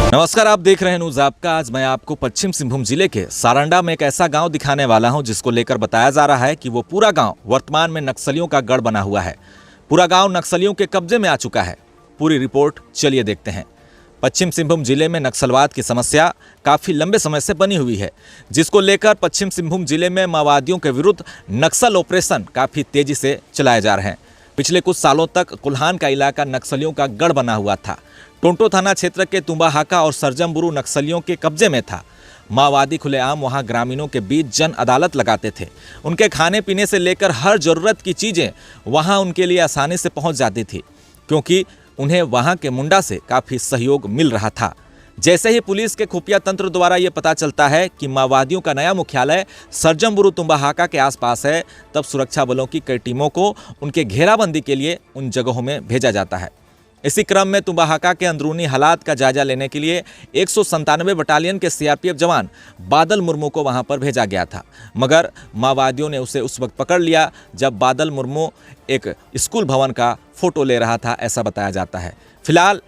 नमस्कार, आप देख रहे हैं न्यूज़ आपका। आज मैं आपको पश्चिम सिंहभूम जिले के सारंडा में एक ऐसा गांव दिखाने वाला हूं जिसको लेकर बताया जा रहा है कि वो पूरा गांव वर्तमान में नक्सलियों का गढ़ बना हुआ है। पूरा गांव नक्सलियों के कब्जे में आ चुका है। पूरी रिपोर्ट चलिए देखते हैं। पश्चिम सिंहभूम जिले में नक्सलवाद की समस्या काफ़ी लंबे समय से बनी हुई है, जिसको लेकर पश्चिम सिंहभूम जिले में माओवादियों के विरुद्ध नक्सल ऑपरेशन काफ़ी तेजी से चलाए जा रहे हैं। पिछले कुछ सालों तक कुल्हान का इलाका नक्सलियों का गढ़ बना हुआ था। टोंटो थाना क्षेत्र के तुम्बाहाका और सरजमबुरु नक्सलियों के कब्जे में था। माओवादी खुलेआम वहां ग्रामीणों के बीच जन अदालत लगाते थे। उनके खाने पीने से लेकर हर जरूरत की चीज़ें वहां उनके लिए आसानी से पहुंच जाती थी, क्योंकि उन्हें वहां के मुंडा से काफ़ी सहयोग मिल रहा था। जैसे ही पुलिस के खुफिया तंत्र द्वारा ये पता चलता है कि माओवादियों का नया मुख्यालय सरजमबुरु तुम्बाहाका के आसपास है, तब सुरक्षा बलों की कई टीमों को उनके घेराबंदी के लिए उन जगहों में भेजा जाता है। इसी क्रम में तुम्बाहाका के अंदरूनी हालात का जायजा लेने के लिए 197 बटालियन के सीआरपीएफ जवान बादल मुर्मू को वहां पर भेजा गया था, मगर माओवादियों ने उसे उस वक्त पकड़ लिया जब बादल मुर्मू एक स्कूल भवन का फोटो ले रहा था, ऐसा बताया जाता है। फिलहाल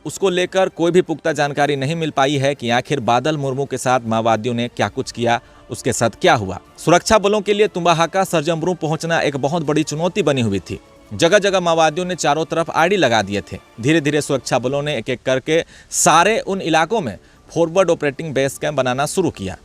उसको लेकर कोई भी पुख्ता जानकारी नहीं मिल पाई है कि आखिर बादल मुर्मू के साथ माओवादियों ने क्या कुछ किया, उसके साथ क्या हुआ। सुरक्षा बलों के लिए तुम्बाहाका सरजमबुरु पहुंचना एक बहुत बड़ी चुनौती बनी हुई थी। जगह जगह माओवादियों ने चारों तरफ आईडी लगा दिए थे। धीरे धीरे सुरक्षा बलों ने एक एक करके सारे उन इलाकों में फॉरवर्ड ऑपरेटिंग बेस कैंप बनाना शुरू किया।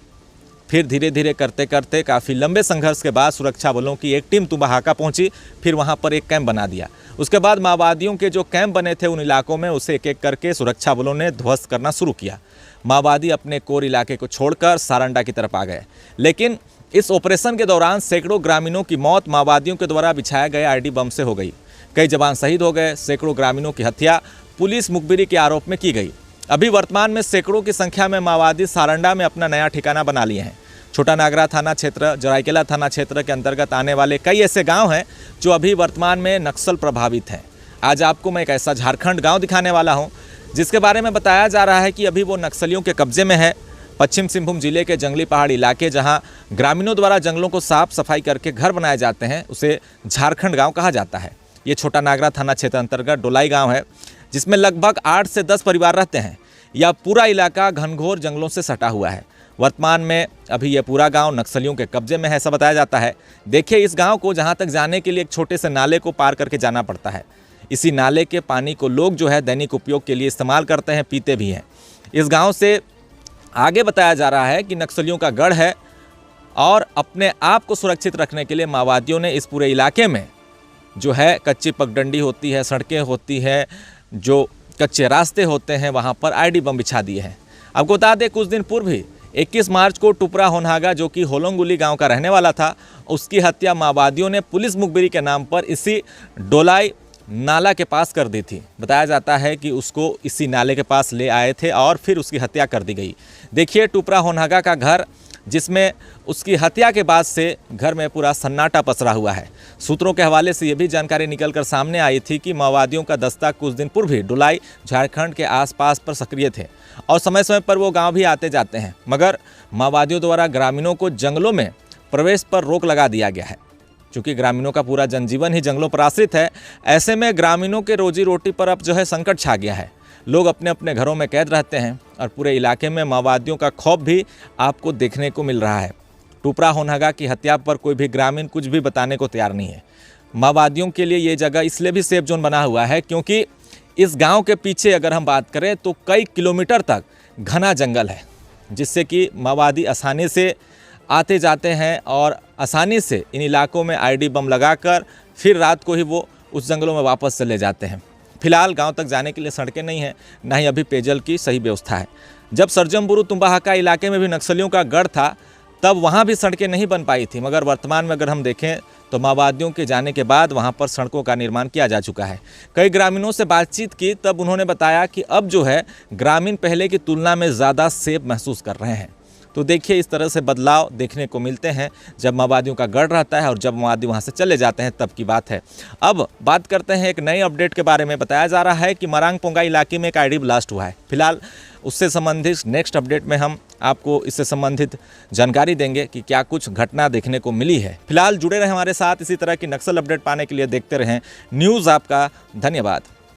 फिर धीरे धीरे करते करते काफ़ी लंबे संघर्ष के बाद सुरक्षा बलों की एक टीम तुम्बाहाका पहुंची, फिर वहां पर एक कैंप बना दिया। उसके बाद माओवादियों के जो कैंप बने थे उन इलाकों में उसे एक एक करके सुरक्षा बलों ने ध्वस्त करना शुरू किया। माओवादी अपने कोर इलाके को छोड़कर सारंडा की तरफ आ गए, लेकिन इस ऑपरेशन के दौरान सैकड़ों ग्रामीणों की मौत माओवादियों के द्वारा बिछाए गए आईडी बम से हो गई। कई जवान शहीद हो गए। सैकड़ों ग्रामीणों की हत्या पुलिस मुखबिरी के आरोप में की गई। अभी वर्तमान में सैकड़ों की संख्या में माओवादी सारंडा में अपना नया ठिकाना बना लिए हैं। छोटा नागरा थाना क्षेत्र, जराइकेला थाना क्षेत्र के अंतर्गत आने वाले कई ऐसे गांव हैं जो अभी वर्तमान में नक्सल प्रभावित हैं। आज आपको मैं एक ऐसा झारखंड गांव दिखाने वाला हूं जिसके बारे में बताया जा रहा है कि अभी वो नक्सलियों के कब्जे में है। पश्चिम सिंहभूम जिले के जंगली पहाड़ी इलाके, जहां ग्रामीणों द्वारा जंगलों को साफ सफाई करके घर बनाए जाते हैं, उसे झारखंड गाँव कहा जाता है। ये छोटा नागरा थाना क्षेत्र अंतर्गत डोलाई गाँव है, जिसमें लगभग 8 से 10 परिवार रहते हैं। यह पूरा इलाका घनघोर जंगलों से सटा हुआ है। वर्तमान में अभी यह पूरा गांव नक्सलियों के कब्जे में है, ऐसा बताया जाता है। देखिए, इस गांव को जहां तक जाने के लिए एक छोटे से नाले को पार करके जाना पड़ता है। इसी नाले के पानी को लोग जो है दैनिक उपयोग के लिए इस्तेमाल करते हैं, पीते भी हैं। इस गांव से आगे बताया जा रहा है कि नक्सलियों का गढ़ है और अपने आप को सुरक्षित रखने के लिए माओवादियों ने इस पूरे इलाके में जो है कच्ची पगडंडी होती है, सड़कें होती है, जो कच्चे रास्ते होते हैं, वहाँ पर आईडी बम बिछा दिए हैं। आपको बता दें, कुछ दिन पूर्व ही 21 मार्च को टुपरा होनहागा, जो कि होलोंगुली गांव का रहने वाला था, उसकी हत्या माओवादियों ने पुलिस मुखबिरी के नाम पर इसी डोलाई नाला के पास कर दी थी। बताया जाता है कि उसको इसी नाले के पास ले आए थे और फिर उसकी हत्या कर दी गई। देखिए, टुपरा होनहागा का घर, जिसमें उसकी हत्या के बाद से घर में पूरा सन्नाटा पसरा हुआ है। सूत्रों के हवाले से ये भी जानकारी निकलकर सामने आई थी कि माओवादियों का दस्ता कुछ दिन पूर्व ही डोलाई झारखंड के आसपास पर सक्रिय थे और समय समय पर वो गांव भी आते जाते हैं, मगर माओवादियों द्वारा ग्रामीणों को जंगलों में प्रवेश पर रोक लगा दिया गया है। चूँकि ग्रामीणों का पूरा जनजीवन ही जंगलों पर आश्रित है, ऐसे में ग्रामीणों के रोजी रोटी पर अब जो है संकट छा गया है। लोग अपने अपने घरों में कैद रहते हैं और पूरे इलाके में माओवादियों का खौफ भी आपको देखने को मिल रहा है। टुपरा होनहागा की हत्या पर कोई भी ग्रामीण कुछ भी बताने को तैयार नहीं है। माओवादियों के लिए ये जगह इसलिए भी सेफ जोन बना हुआ है क्योंकि इस गांव के पीछे अगर हम बात करें तो कई किलोमीटर तक घना जंगल है, जिससे कि माओवादी आसानी से आते जाते हैं और आसानी से इन इलाकों में आईडी बम लगाकर फिर रात को ही वो उस जंगलों में वापस चले जाते हैं। फिलहाल गांव तक जाने के लिए सड़कें नहीं हैं, ना ही अभी पेयजल की सही व्यवस्था है। जब सरजमबुरु तुम्बाहाका इलाके में भी नक्सलियों का गढ़ था, तब वहां भी सड़कें नहीं बन पाई थी, मगर वर्तमान में अगर हम देखें तो माओवादियों के जाने के बाद वहां पर सड़कों का निर्माण किया जा चुका है। कई ग्रामीणों से बातचीत की, तब उन्होंने बताया कि अब जो है ग्रामीण पहले की तुलना में ज़्यादा सेफ महसूस कर रहे हैं। तो देखिए, इस तरह से बदलाव देखने को मिलते हैं जब माओवादियों का गढ़ रहता है और जब माओवादी वहां से चले जाते हैं तब की बात है। अब बात करते हैं एक नई अपडेट के बारे में। बताया जा रहा है कि मरांगपोंगा इलाके में एक आईडी ब्लास्ट हुआ है। फिलहाल उससे संबंधित नेक्स्ट अपडेट में हम आपको इससे संबंधित जानकारी देंगे कि क्या कुछ घटना देखने को मिली है। फिलहाल जुड़े रहें हमारे साथ। इसी तरह की नक्सल अपडेट पाने के लिए देखते रहें न्यूज़ आपका। धन्यवाद।